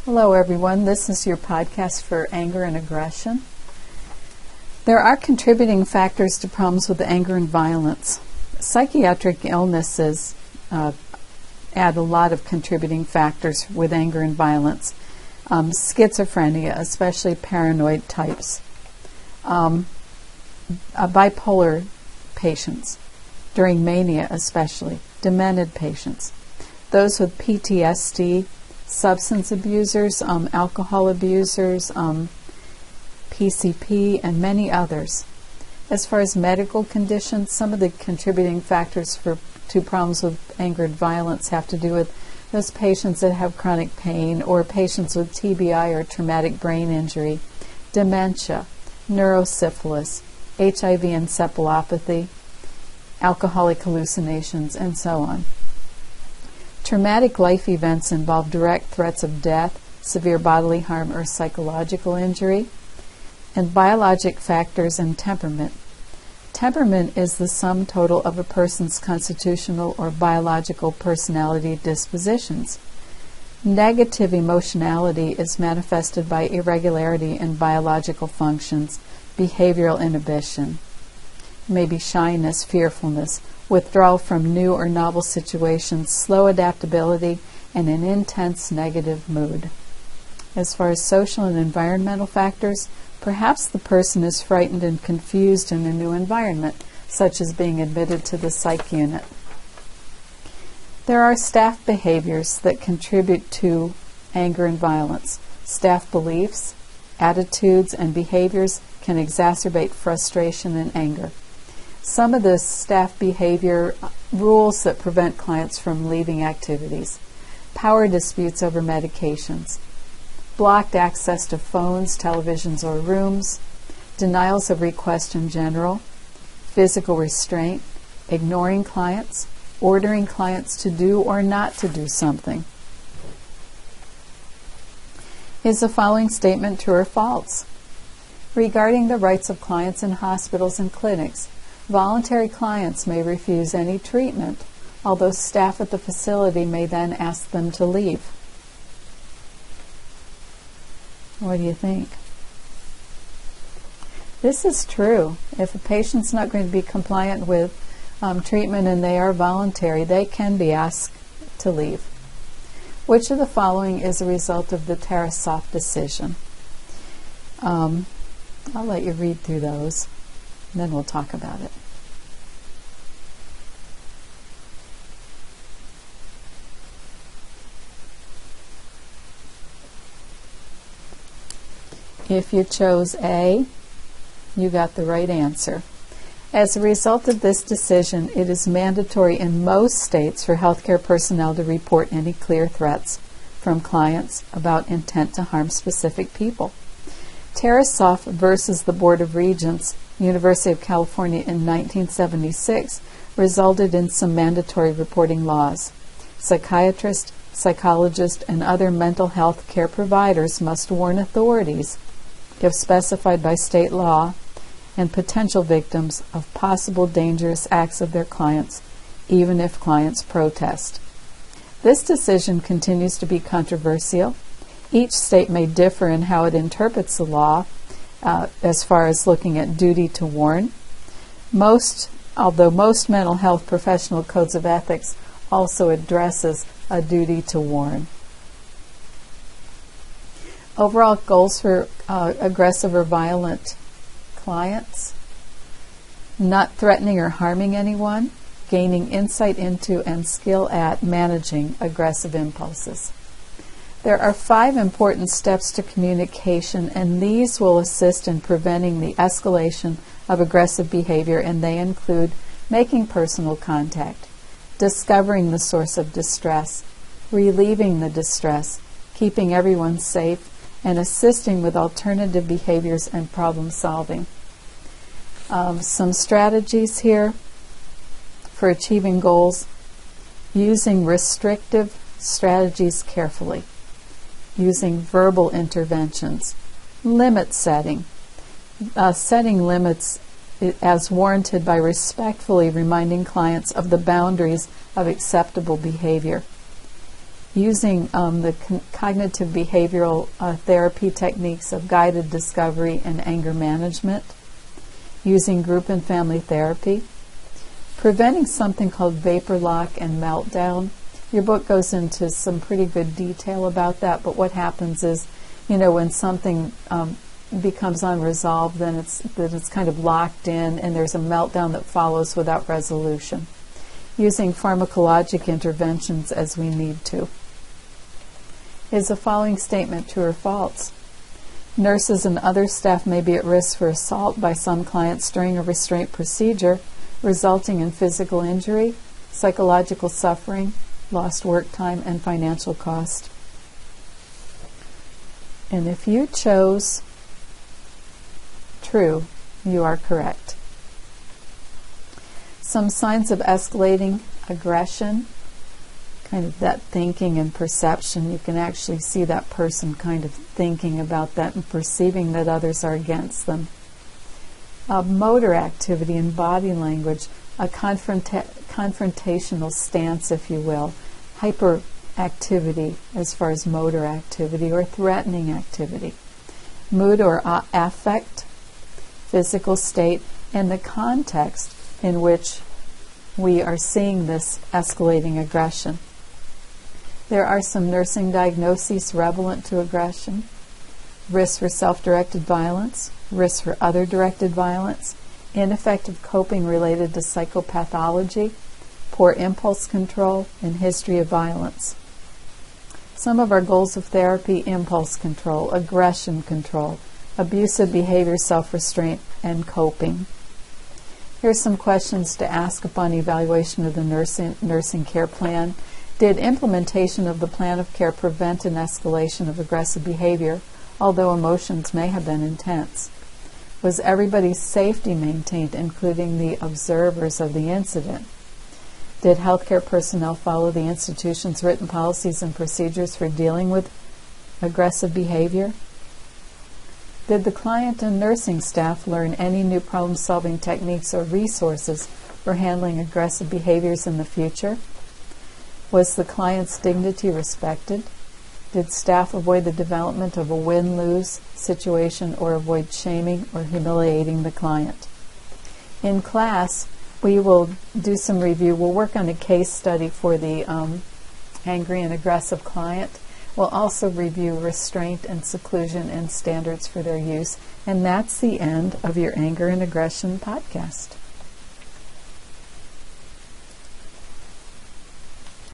Hello everyone, this is your podcast for anger and aggression. There are contributing factors to problems with anger and violence. Psychiatric illnesses add a lot of contributing factors with anger and violence. Schizophrenia, especially paranoid types. Bipolar patients, during mania especially. Demented patients. Those with PTSD, substance abusers, alcohol abusers, PCP, and many others. As far as medical conditions, some of the contributing factors to problems with anger and violence have to do with those patients that have chronic pain, or patients with TBI or traumatic brain injury, dementia, neurosyphilis, HIV encephalopathy, alcoholic hallucinations, and so on. Traumatic life events involve direct threats of death, severe bodily harm, or psychological injury. And biologic factors and temperament. Temperament is the sum total of a person's constitutional or biological personality dispositions. Negative emotionality is manifested by irregularity in biological functions, behavioral inhibition, maybe shyness, fearfulness, withdrawal from new or novel situations, slow adaptability, and an intense negative mood. As far as social and environmental factors, perhaps the person is frightened and confused in a new environment, such as being admitted to the psych unit. There are staff behaviors that contribute to anger and violence. Staff beliefs, attitudes, and behaviors can exacerbate frustration and anger. Some of the staff behavior rules that prevent clients from leaving activities. Power disputes over medications. Blocked access to phones, televisions, or rooms. Denials of request in general. Physical restraint. Ignoring clients. Ordering clients to do or not to do something. Is the following statement true or false? Regarding the rights of clients in hospitals and clinics, voluntary clients may refuse any treatment, although staff at the facility may then ask them to leave. What do you think? This is true. If a patient's not going to be compliant with treatment and they are voluntary, they can be asked to leave. Which of the following is a result of the Tarasov decision? I'll let you read through those, and then we'll talk about it. If you chose A, you got the right answer. As a result of this decision, it is mandatory in most states for healthcare personnel to report any clear threats from clients about intent to harm specific people. Tarasov versus the Board of Regents, University of California in 1976, resulted in some mandatory reporting laws. Psychiatrists, psychologists, and other mental health care providers must warn authorities, if specified by state law, and potential victims of possible dangerous acts of their clients, even if clients protest. This decision continues to be controversial. Each state may differ in how it interprets the law as far as looking at duty to warn. Although most mental health professional codes of ethics also addresses a duty to warn. Overall goals for aggressive or violent clients: not threatening or harming anyone, gaining insight into and skill at managing aggressive impulses. There are 5 important steps to communication, and these will assist in preventing the escalation of aggressive behavior, and they include making personal contact, discovering the source of distress, relieving the distress, keeping everyone safe, and assisting with alternative behaviors and problem solving. Some strategies here for achieving goals: using restrictive strategies carefully, using verbal interventions, limit setting, setting limits as warranted by respectfully reminding clients of the boundaries of acceptable behavior, using the cognitive behavioral therapy techniques of guided discovery and anger management, using group and family therapy, preventing something called vapor lock and meltdown. Your book goes into some pretty good detail about that, but what happens is, when something becomes unresolved, then it's kind of locked in, and there's a meltdown that follows without resolution. Using pharmacologic interventions as we need to. Is the following statement true or false? Nurses and other staff may be at risk for assault by some clients during a restraint procedure, resulting in physical injury, psychological suffering, lost work time, and financial cost. And if you chose true, you are correct. Some signs of escalating aggression, kind of that thinking and perception. You can actually see that person kind of thinking about that and perceiving that others are against them. Motor activity and body language, a confrontational stance, if you will, hyperactivity as far as motor activity or threatening activity. Mood or affect, physical state, and the context in which we are seeing this escalating aggression. There are some nursing diagnoses relevant to aggression: risk for self-directed violence, risk for other-directed violence, ineffective coping related to psychopathology, poor impulse control, and history of violence. Some of our goals of therapy: impulse control, aggression control, abusive behavior, self-restraint, and coping. Here's some questions to ask upon evaluation of the nursing care plan. Did implementation of the plan of care prevent an escalation of aggressive behavior, although emotions may have been intense? Was everybody's safety maintained, including the observers of the incident? Did healthcare personnel follow the institution's written policies and procedures for dealing with aggressive behavior? Did the client and nursing staff learn any new problem-solving techniques or resources for handling aggressive behaviors in the future? Was the client's dignity respected? Did staff avoid the development of a win-lose situation or avoid shaming or humiliating the client? In class, we will do some review. We'll work on a case study for the angry and aggressive client. We'll also review restraint and seclusion and standards for their use. And that's the end of your Anger and Aggression podcast.